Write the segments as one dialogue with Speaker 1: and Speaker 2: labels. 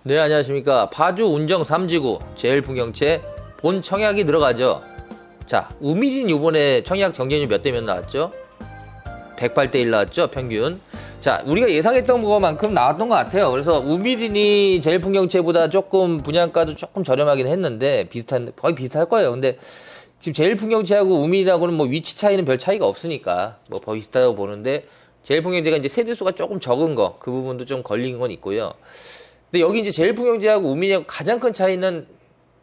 Speaker 1: 네, 안녕하십니까. 파주 운정 3지구 제일풍경채 본 청약이 들어가죠. 자, 우미린 요번에 청약 경쟁률 몇 대 몇 나왔죠? 108대 1 나왔죠, 평균. 자, 우리가 예상했던 것만큼 나왔던 것 같아요. 그래서 우미린이 제일풍경채보다 조금 분양가도 조금 저렴하긴 했는데 거의 비슷할 거예요. 근데 지금 제일풍경채하고 우미린하고는 뭐 위치 차이는 별 차이가 없으니까 뭐 거의 비슷하다고 보는데, 제일풍경채가 이제 세대수가 조금 적은 거, 그 부분도 좀 걸린 건 있고요. 근데 여기 이제 제일풍경제하고 우민이하고 가장 큰 차이는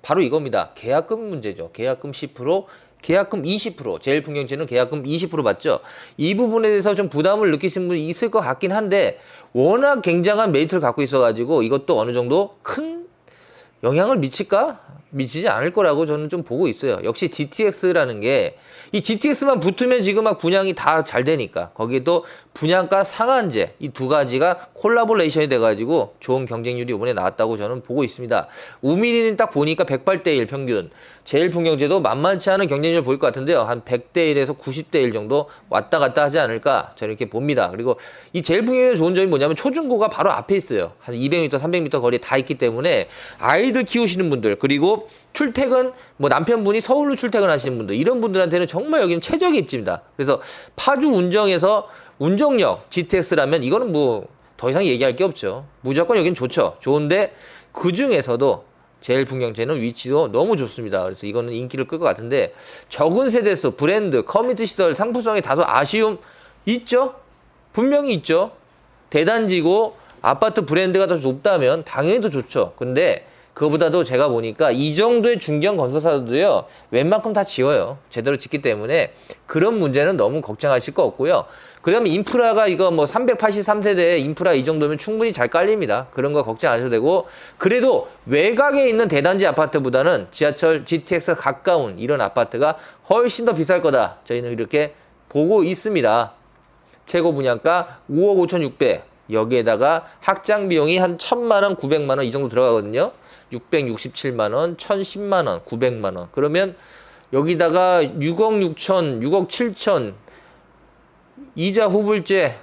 Speaker 1: 바로 이겁니다. 계약금 문제죠. 계약금 10%, 계약금 20%. 제일풍경제는 계약금 20% 받죠. 이 부분에 대해서 좀 부담을 느끼시는 분이 있을 것 같긴 한데, 워낙 굉장한 메리트를 갖고 있어가지고 이것도 어느 정도 큰 영향을 미치지 않을 거라고 저는 좀 보고 있어요. 역시 GTX라는 게, 이 GTX만 붙으면 지금 막 분양이 다 잘 되니까, 거기에 또 분양가 상한제, 이 두 가지가 콜라보레이션이 돼가지고 좋은 경쟁률이 이번에 나왔다고 저는 보고 있습니다. 우민이는 딱 보니까 108대 1 평균, 제일풍경제도 만만치 않은 경쟁률을 보일 것 같은데요. 한 100대 1에서 90대 1 정도 왔다 갔다 하지 않을까, 저는 이렇게 봅니다. 그리고 이 제일풍경제의 좋은 점이 뭐냐면 초중고가 바로 앞에 있어요. 한 200m, 300m 거리에 다 있기 때문에 아이들 키우시는 분들, 그리고 출퇴근, 뭐 남편분이 서울로 출퇴근하시는 분들, 이런 분들한테는 정말 여기는 최적의 입지입니다. 그래서 파주 운정에서 운정역 GTX라면 이거는 뭐 더 이상 얘기할 게 없죠. 무조건 여기는 좋죠. 좋은데 그 중에서도 제일풍경채는 위치도 너무 좋습니다. 그래서 이거는 인기를 끌 것 같은데, 적은 세대수, 브랜드, 커뮤니티 시설, 상품성이 다소 아쉬움 있죠? 분명히 있죠. 대단지고 아파트 브랜드가 더 높다면 당연히 더 좋죠. 근데 그거보다도 제가 보니까 이 정도의 중견 건설사들도요, 웬만큼 다 지어요. 제대로 짓기 때문에 그런 문제는 너무 걱정하실 거 없고요. 그다음에 인프라가 이거 뭐 383세대 인프라 이 정도면 충분히 잘 깔립니다. 그런 거 걱정 안 하셔도 되고, 그래도 외곽에 있는 대단지 아파트보다는 지하철 GTX 가까운 이런 아파트가 훨씬 더 비쌀 거다, 저희는 이렇게 보고 있습니다. 최고 분양가 5억 5,600, 여기에다가 확장 비용이 한 1,000만원, 900만원 이 정도 들어가거든요. 667만원, 1,010만원, 900만원. 그러면 여기다가 6억 6천, 6억 7천, 이자 후불제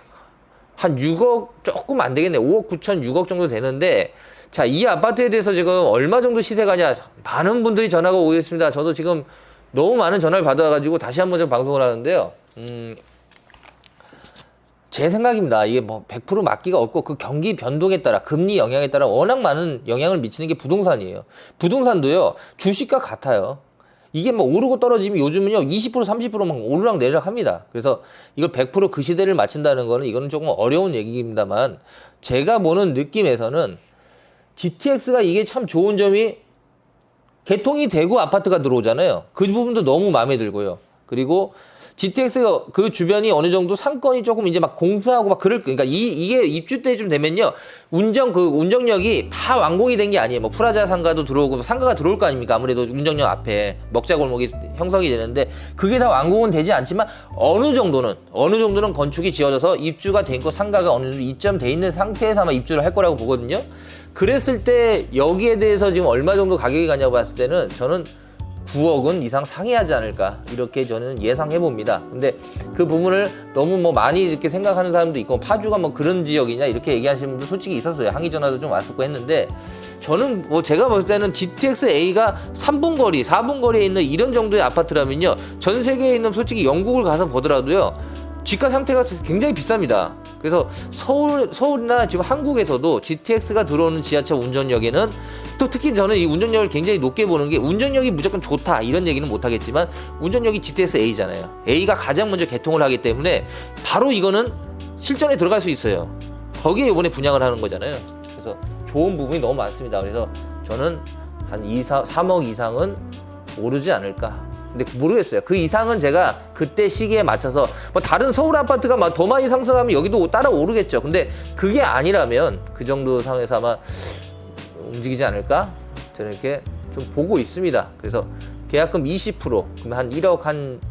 Speaker 1: 한 6억 조금 안 되겠네. 5억 9천, 6억 정도 되는데, 자, 이 아파트에 대해서 지금 얼마 정도 시세가냐, 많은 분들이 전화가 오겠습니다. 저도 지금 너무 많은 전화를 받아가지고 다시 한번 좀 방송을 하는데요. 제 생각입니다. 이게 뭐 100% 맞기가 없고, 그 경기 변동에 따라, 금리 영향에 따라 워낙 많은 영향을 미치는 게 부동산이에요. 부동산도요, 주식과 같아요. 이게 뭐 오르고 떨어지면 요즘은요 20% 30%막 오르락 내리락 합니다. 그래서 이걸 100% 그 시대를 맞춘다는 거는 이거는 조금 어려운 얘기입니다만, 제가 보는 느낌에서는 GTX가 이게 참 좋은 점이, 개통이 되고 아파트가 들어오잖아요. 그 부분도 너무 마음에 들고요. 그리고 GTX가 그 주변이 어느 정도 상권이 조금 이제 막 공사하고 막 그러니까 이게 입주 때쯤 되면요, 운정역이 다 완공이 된 게 아니에요. 뭐 프라자 상가도 들어오고 상가가 들어올 거 아닙니까? 아무래도 운정역 앞에 먹자골목이 형성이 되는데, 그게 다 완공은 되지 않지만 어느 정도는 건축이 지어져서 입주가 된 거, 상가가 어느 정도 입점돼 있는 상태에서 아마 입주를 할 거라고 보거든요. 그랬을 때 여기에 대해서 지금 얼마 정도 가격이 가냐고 봤을 때는 저는 9억은 이상 상회하지 않을까, 이렇게 저는 예상해 봅니다. 근데 그 부분을 너무 뭐 많이 이렇게 생각하는 사람도 있고, 파주가 뭐 그런 지역이냐 이렇게 얘기하시는 분도 솔직히 있었어요. 항의 전화도 좀 왔었고 했는데, 저는 뭐 제가 볼 때는 GTX-A가 3분 거리, 4분 거리에 있는 이런 정도의 아파트라면요, 전 세계에 있는 솔직히 영국을 가서 보더라도요, 집가 상태가 굉장히 비쌉니다. 그래서 서울이나 지금 한국에서도 GTX가 들어오는 지하철 운전역에는, 또 특히 저는 이 운전역을 굉장히 높게 보는 게, 운전역이 무조건 좋다 이런 얘기는 못하겠지만, 운전역이 GTX-A잖아요. A가 가장 먼저 개통을 하기 때문에 바로 이거는 실전에 들어갈 수 있어요. 거기에 이번에 분양을 하는 거잖아요. 그래서 좋은 부분이 너무 많습니다. 그래서 저는 한 3억 이상은 오르지 않을까. 근데 모르겠어요. 그 이상은 제가 그때 시기에 맞춰서, 뭐 다른 서울 아파트가 막 더 많이 상승하면 여기도 따라 오르겠죠. 근데 그게 아니라면 그 정도 상황에서 아마 움직이지 않을까, 저는 이렇게 좀 보고 있습니다. 그래서 계약금 20%, 그러면 한 1억 한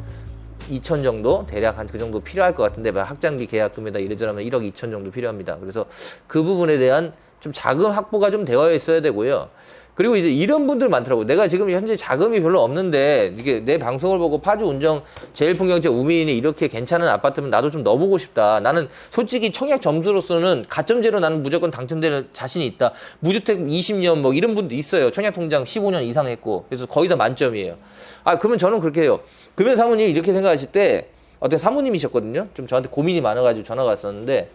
Speaker 1: 2천 정도, 대략 한 그 정도 필요할 것 같은데, 확장비 계약금에다 이래저래하면 1억 2천 정도 필요합니다. 그래서 그 부분에 대한 좀 자금 확보가 좀 되어 있어야 되고요. 그리고 이제 이런 분들 많더라고요. 내가 지금 현재 자금이 별로 없는데 이게 내 방송을 보고 파주 운정 제일풍경채 우민이 이렇게 괜찮은 아파트면 나도 좀 넣어보고 싶다. 나는 솔직히 청약 점수로서는 가점제로 나는 무조건 당첨될 자신이 있다. 무주택 20년 뭐 이런 분도 있어요. 청약 통장 15년 이상 했고. 그래서 거의 다 만점이에요. 아, 그러면 저는 그렇게 해요. 그러면 사모님이 이렇게 생각하실 때 어떤 사모님이셨거든요. 좀 저한테 고민이 많아가지고 전화가 왔었는데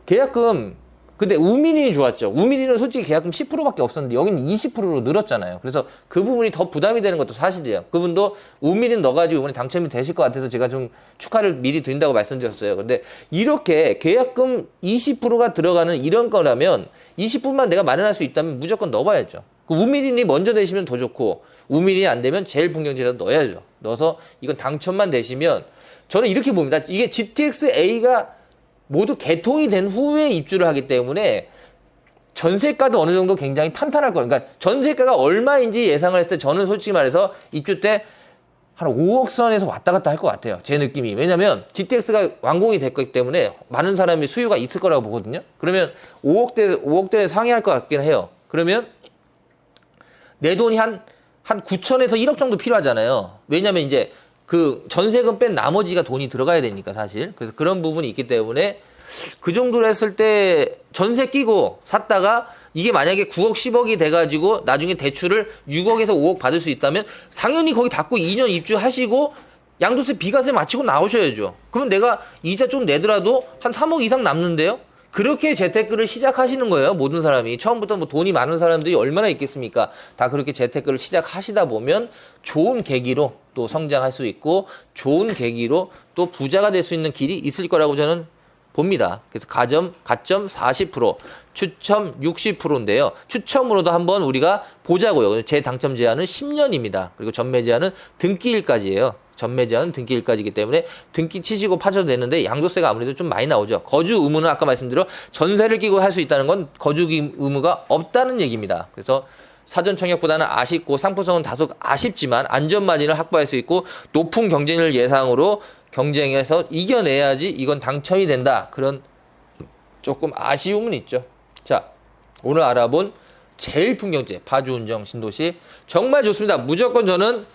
Speaker 1: 계약금 근데 우민이 좋았죠. 우민이는 솔직히 계약금 10%밖에 없었는데 여기는 20%로 늘었잖아요. 그래서 그 부분이 더 부담이 되는 것도 사실이에요. 그분도 우민이 넣어가지고 이번에 당첨이 되실 것 같아서 제가 좀 축하를 미리 드린다고 말씀드렸어요. 근데 이렇게 계약금 20%가 들어가는 이런 거라면 20%만 내가 마련할 수 있다면 무조건 넣어봐야죠. 그 우민이 먼저 내시면 더 좋고 우민이 안 되면 제일풍경채라도 넣어야죠. 넣어서 이건 당첨만 되시면 저는 이렇게 봅니다. 이게 GTX-A가 모두 개통이 된 후에 입주를 하기 때문에 전세가도 어느 정도 굉장히 탄탄할 거예요. 그러니까 전세가가 얼마인지 예상을 했을 때 저는 솔직히 말해서 입주 때 한 5억 선에서 왔다 갔다 할 것 같아요. 제 느낌이. 왜냐면 GTX가 완공이 됐기 때문에 많은 사람이 수요가 있을 거라고 보거든요. 그러면 5억대 상회할 것 같긴 해요. 그러면 내 돈이 한 9천에서 1억 정도 필요하잖아요. 왜냐면 이제 그 전세금 뺀 나머지가 돈이 들어가야 되니까 사실. 그래서 그런 부분이 있기 때문에 그 정도로 했을 때 전세 끼고 샀다가 이게 만약에 9억 10억이 돼가지고 나중에 대출을 6억에서 5억 받을 수 있다면 당연히 거기 받고 2년 입주하시고 양도세 비과세 마치고 나오셔야죠. 그러면 내가 이자 좀 내더라도 한 3억 이상 남는데요. 그렇게 재테크를 시작하시는 거예요. 모든 사람이. 처음부터 뭐 돈이 많은 사람들이 얼마나 있겠습니까? 다 그렇게 재테크를 시작하시다 보면 좋은 계기로 또 성장할 수 있고 좋은 계기로 또 부자가 될 수 있는 길이 있을 거라고 저는 봅니다. 그래서 가점 40%, 추첨 60%인데요. 추첨으로도 한번 우리가 보자고요. 제 당첨 제한은 10년입니다. 그리고 전매 제한은 등기일까지예요. 전매 제한은 등기일까지이기 때문에 등기 치시고 파셔도 되는데 양도세가 아무래도 좀 많이 나오죠. 거주 의무는 아까 말씀드려 전세를 끼고 할 수 있다는 건 거주 의무가 없다는 얘기입니다. 그래서 사전 청약보다는 아쉽고 상품성은 다소 아쉽지만 안전 마진을 확보할 수 있고 높은 경쟁률 예상으로 경쟁해서 이겨내야지 이건 당첨이 된다. 그런 조금 아쉬움은 있죠. 자, 오늘 알아본 제일풍경채 파주 운정 신도시 정말 좋습니다. 무조건 저는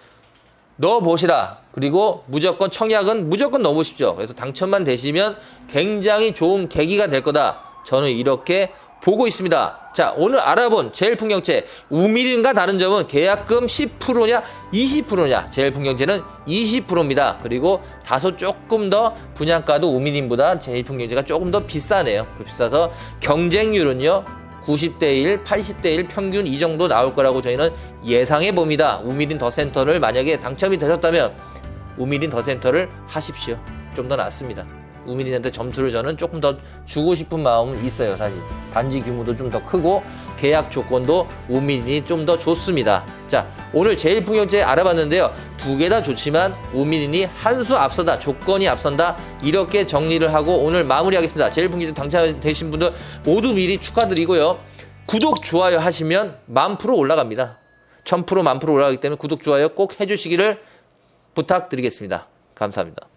Speaker 1: 넣어보시라. 그리고 무조건 청약은 무조건 넣어보십시오. 그래서 당첨만 되시면 굉장히 좋은 계기가 될 거다. 저는 이렇게 보고 있습니다. 자, 오늘 알아본 제일풍경채 우밀인과 다른 점은 계약금 10%냐 20%냐. 제일풍경채는 20%입니다. 그리고 다소 조금 더 분양가도 우밀인보다 제일풍경채가 조금 더 비싸네요. 비싸서 경쟁률은요 90대 1, 80대 1 평균 이 정도 나올 거라고 저희는 예상해 봅니다. 우밀인 더 센터를 만약에 당첨이 되셨다면 우밀인 더 센터를 하십시오. 좀 더 낫습니다. 우밀인한테 점수를 저는 조금 더 주고 싶은 마음은 있어요. 사실 단지 규모도 좀 더 크고 계약 조건도 우밀인이 좀 더 좋습니다. 자, 오늘 제일풍경채 알아봤는데요. 두 개 다 좋지만 우밀인이 한 수 앞서다, 조건이 앞선다, 이렇게 정리를 하고 오늘 마무리하겠습니다. 제일풍경채 당첨되신 분들 모두 미리 축하드리고요. 구독 좋아요 하시면 10,000% 올라갑니다. 1000% 10,000% 올라가기 때문에 구독 좋아요 꼭 해주시기를 부탁드리겠습니다. 감사합니다.